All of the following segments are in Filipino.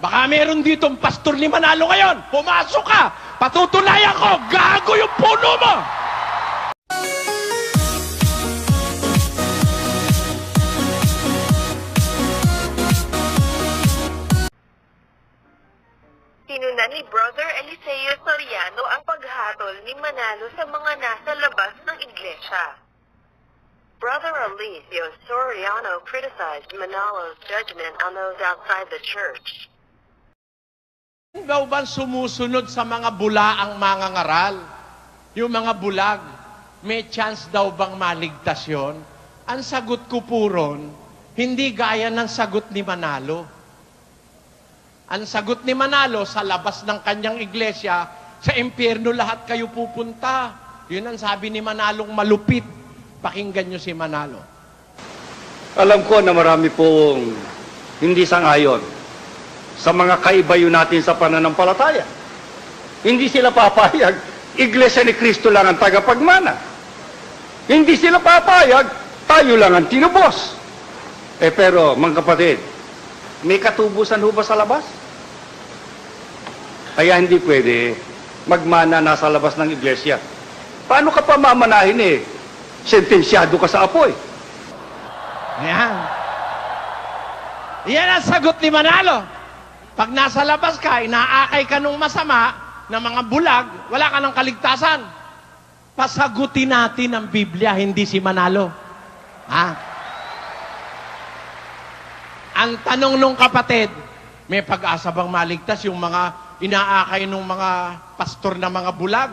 Baka meron ditong pastor ni Manalo ngayon. Pumasok ka! Patutunayan ko, gago yung puno mo! Tinuna ni Brother Eliseo Soriano ang paghatol ni Manalo sa mga nasa labas ng iglesia. Brother Eliseo Soriano criticized Manalo's judgment on those outside the church. Daw ba sumusunod sa mga bulaang mangangaral? Yung mga bulag, may chance daw bang maligtas yun? Ang sagot ko po ron, hindi gaya ng sagot ni Manalo. Ang sagot ni Manalo, sa labas ng kanyang iglesia, sa impyerno lahat kayo pupunta. Yun ang sabi ni Manalong malupit. Pakinggan nyo si Manalo. Alam ko na marami pong hindi sang-ayon sa mga kaibayo natin sa pananampalataya. Hindi sila papayag, Iglesia ni Cristo lang ang tagapagmana. Hindi sila papayag, tayo lang ang tinubos. Pero, mga kapatid, may katubusan ho ba sa labas? Kaya hindi pwede magmana nasa labas ng iglesia. Paano ka pa mamanahin sentensyado ka sa apoy? Yan. Yan ang sagot ni Manalo. Pag nasa labas ka, inaakay ka nung masama ng mga bulag, wala ka ng kaligtasan. Pasagutin natin ang Biblia, hindi si Manalo. Ha? Ang tanong nung kapatid, may pag-asa bang maligtas yung mga inaakay nung mga pastor na mga bulag?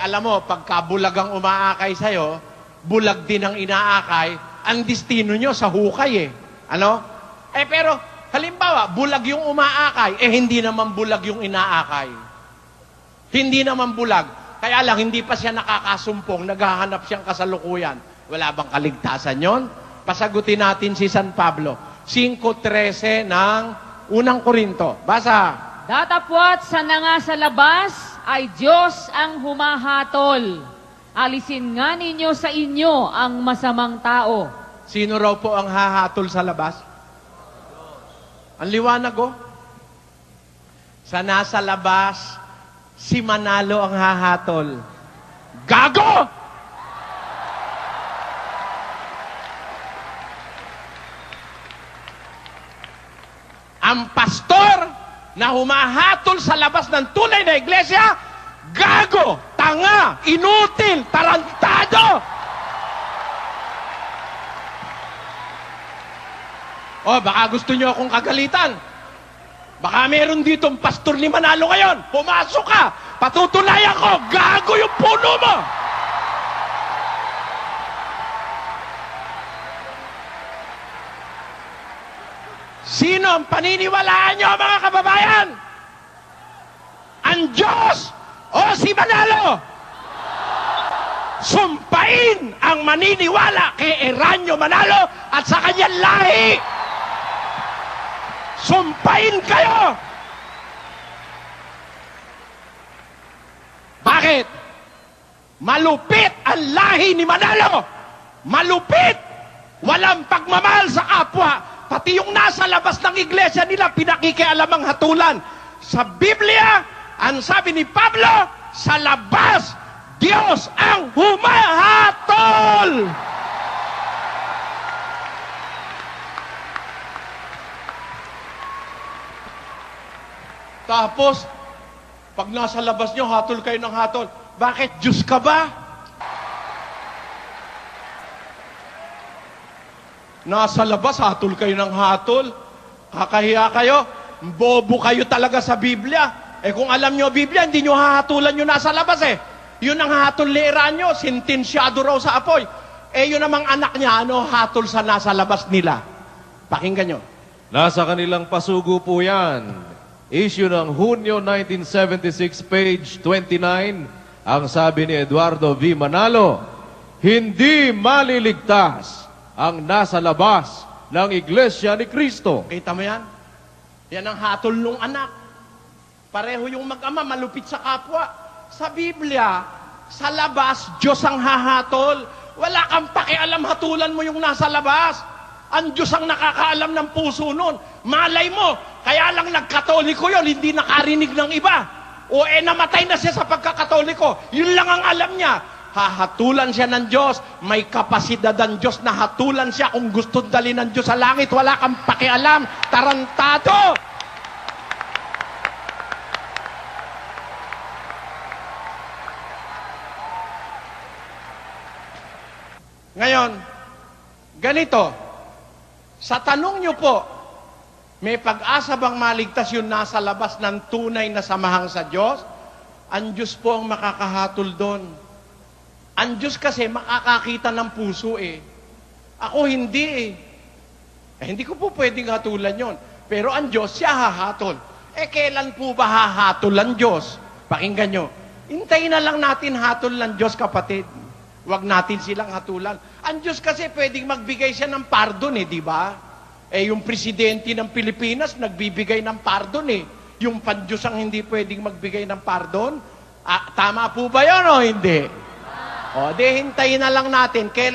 Alam mo, pagka bulag ang umaakay sa'yo, bulag din ang inaakay, ang destino nyo sa hukay Ano? Pero, halimbawa, bulag yung umaakay, hindi naman bulag yung inaakay. Hindi naman bulag. Kaya lang, hindi pa siya nakakasumpong, naghahanap siyang kasalukuyan. Wala bang kaligtasan yon? Pasagutin natin si San Pablo. 5:13 ng unang Korinto. Basa. Datapwat sa nga sa labas ay Diyos ang humahatol. Alisin nga ninyo sa inyo ang masamang tao. Sino raw po ang hahatol sa labas? Ang liwanag Sa nasa labas, si Manalo ang hahatol. Gago! Ang pastor na humahatol sa labas ng tunay na iglesia, gago, tanga, inutil, tarantado! Baka gusto nyo akong kagalitan. Baka meron ditong pastor ni Manalo ngayon. Pumasok ka! Patutunayan ko, gago yung puno mo! Sino ang paniniwalaan nyo, mga kababayan? Ang Diyos o si Manalo? Sumpain ang maniniwala kay Eranio Manalo at sa kanyang lahi. Sumpain kayo! Bakit? Malupit ang lahi ni Manalo. Malupit! Walang pagmamahal sa kapwa. Pati yung nasa labas ng iglesia nila, pinakikialam ang hatulan. Sa Biblia, ang sabi ni Pablo, sa labas, Diyos ang humahatol! Tapos, pag nasa labas nyo, hatol kayo ng hatol. Bakit? Diyos ka ba? Nasa labas, hatol kayo ng hatol. Kakahiya kayo. Bobo kayo talaga sa Biblia. Kung alam nyo Biblia, hindi nyo hahatulan yung nasa labas Yun ang hatol ni Eranio, sentensyado raw sa apoy. Yun namang anak niya, hatol sa nasa labas nila. Pakinggan nyo. Nasa kanilang pasugo po yan. Issue ng Hunyo 1976, page 29. Ang sabi ni Eduardo V. Manalo, hindi maliligtas ang nasa labas ng Iglesia ni Cristo. Kita mo yan? Yan ang hatol nung anak. Pareho yung mag-ama, malupit sa kapwa. Sa Biblia, sa labas, Diyos ang hahatol. Wala kang pakialam, hatulan mo yung nasa labas. Ang Diyos ang nakakaalam ng puso nun. Malay mo, Kaya lang nagkatoliko yon, hindi nakarinig ng iba. O namatay na siya sa pagkakatoliko. Yun lang ang alam niya. Hahatulan siya ng Diyos. May kapasidad ang Diyos na hatulan siya. Kung gusto dalhin ng Diyos sa langit, wala kang pakialam. Tarantado! Ngayon, ganito, sa tanong nyo po, may pag-asa bang maligtas yung nasa labas ng tunay na samahang sa Diyos? Ang Diyos po ang makakahatol doon. Ang Diyos kasi makakakita ng puso eh. Ako hindi eh. Hindi ko po pwedeng hatulan yon. Pero ang Diyos, siya hahatol. Kailan po ba hahatol ang Diyos? Pakinggan nyo. Hintayin na lang natin hatol ng Diyos, kapatid. Huwag natin silang hatulan. Ang Diyos kasi pwedeng magbigay siya ng pardon di ba? Yung presidente ng Pilipinas, nagbibigay ng pardon Yung pan-Diyos ang hindi pwedeng magbigay ng pardon. Tama po ba yun o hindi? Hintayin na lang natin. Kailan